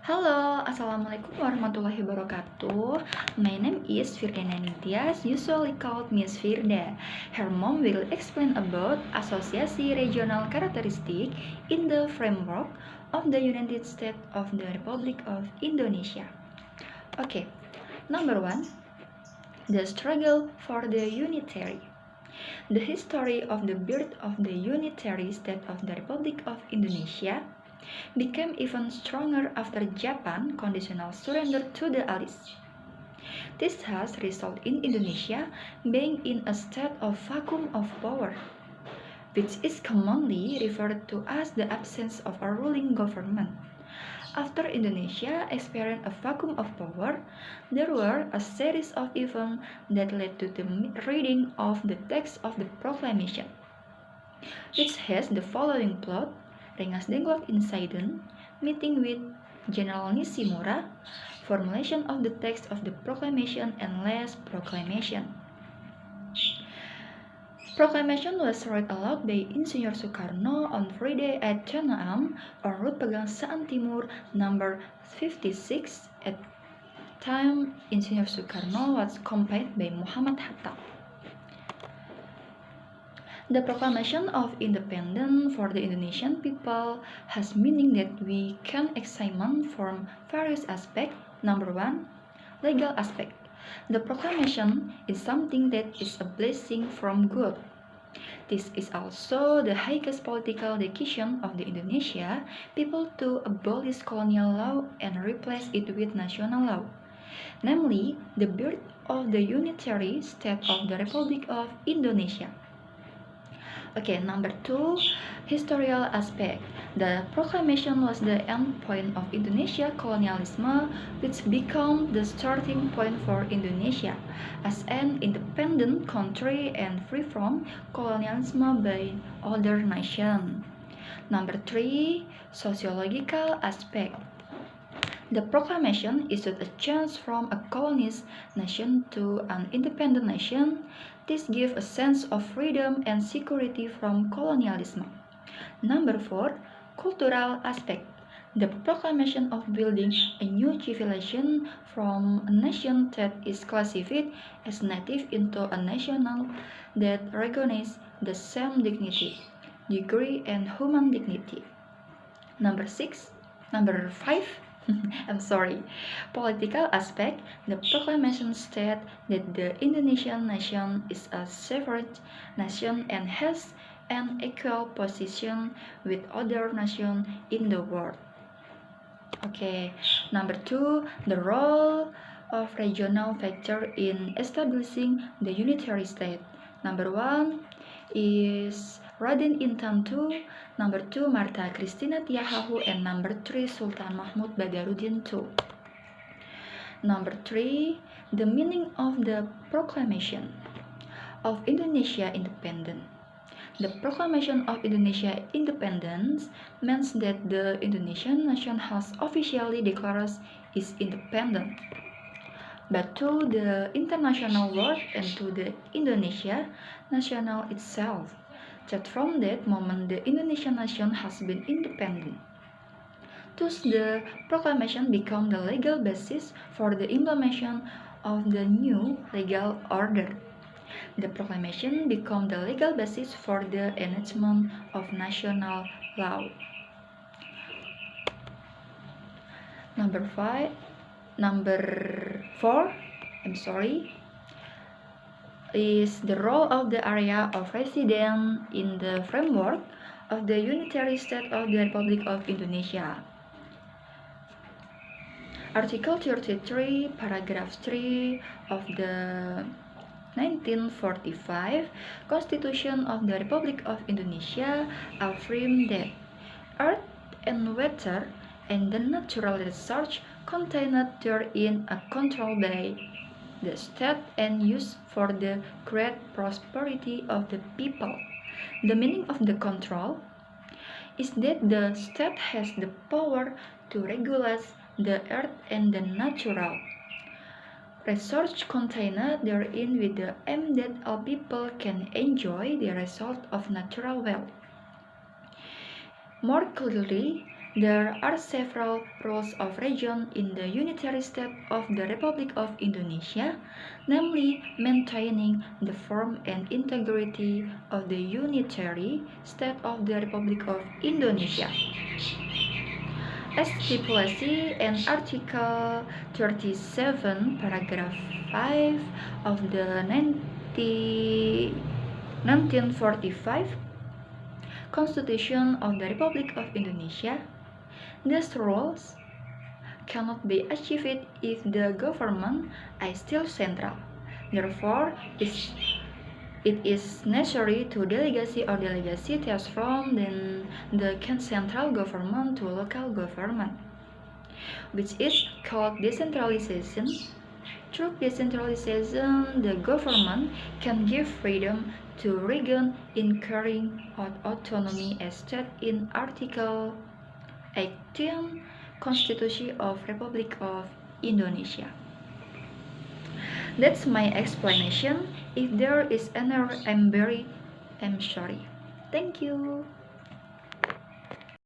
Halo, Assalamualaikum warahmatullahi wabarakatuh. My name is Firdana Nitias, usually called Miss Firda. Her mom will explain about associasi regional characteristic in the framework of the United States of the Republic of Indonesia. Okay, number 1, the struggle for the unitary. The history of the birth of the unitary state of the Republic of Indonesia became even stronger after Japan conditional surrender to the Allies. This has resulted in Indonesia being in a state of vacuum of power, which is commonly referred to as the absence of a ruling government. After Indonesia experienced a vacuum of power, there were a series of events that led to the reading of the text of the proclamation, which has the following plot: Rengas Dengklok incident, meeting with General Nishimura, formulation of the text of the proclamation, and last proclamation. Proclamation was read aloud by Insinyur Soekarno on Friday at 10 a.m. on Route Pegangsaan Timur, number 56. At time, Insinyur Soekarno was accompanied by Muhammad Hatta. The proclamation of independence for the Indonesian people has meaning that we can examine from various aspects. Number 1, legal aspect. The proclamation is something that is a blessing from God. This is also the highest political decision of the Indonesia people to abolish colonial law and replace it with national law, namely the birth of the unitary state of the Republic of Indonesia. Okay, number 2, historical aspect. The proclamation was the end point of Indonesia colonialism, which became the starting point for Indonesia as an independent country and free from colonialism by other nations. Number 3, sociological aspect. The proclamation issued a change from a colonist nation to an independent nation. This gives a sense of freedom and security from colonialism. Number 4, cultural aspect. The proclamation of building a new civilization from a nation that is classified as native into a national that recognizes the same dignity, degree, and human dignity. Number 5, political aspect. The proclamation states that the Indonesian nation is a separate nation and has an equal position with other nations in the world. Okay, number 2, the role of regional factor in establishing the unitary state. Number 1 is Raden Intan II, number 2 Martha Christina Tiahahu, and number 3 Sultan Mahmud Badaruddin II. Number 3, the meaning of the proclamation of Indonesia independence. The proclamation of Indonesia independence means that the Indonesian nation has officially declared its independence, but to the international world and to the Indonesia national itself, that from that moment the Indonesian nation has been independent. Thus, the proclamation became the legal basis for the implementation of the new legal order. The proclamation became the legal basis for the enactment of national law. Number 4, is the role of the area of residence in the framework of the unitary state of the Republic of Indonesia. Article 33, paragraph 3 of the 1945 Constitution of the Republic of Indonesia affirms that earth and water and the natural resources contained therein are controlled by the state and used for the great prosperity of the people. The meaning of the control is that the state has the power to regulate the earth and the natural resources contained therein with the aim that all people can enjoy the result of natural wealth. More clearly, There are several rules of region in the unitary state of the Republic of Indonesia, namely maintaining the form and integrity of the unitary state of the Republic of Indonesia. As stipulated in Article 37, paragraph 5 of the 1945 Constitution of the Republic of Indonesia, these rules cannot be achieved if the government is still central. Therefore, it is necessary to delegate tasks from the central government to local government, which is called decentralization. Through decentralization, the government can give freedom to region in carrying out autonomy as stated in Article 18 Constitution of Republic of Indonesia. That's my explanation. If there is an error, I'm sorry. Thank you.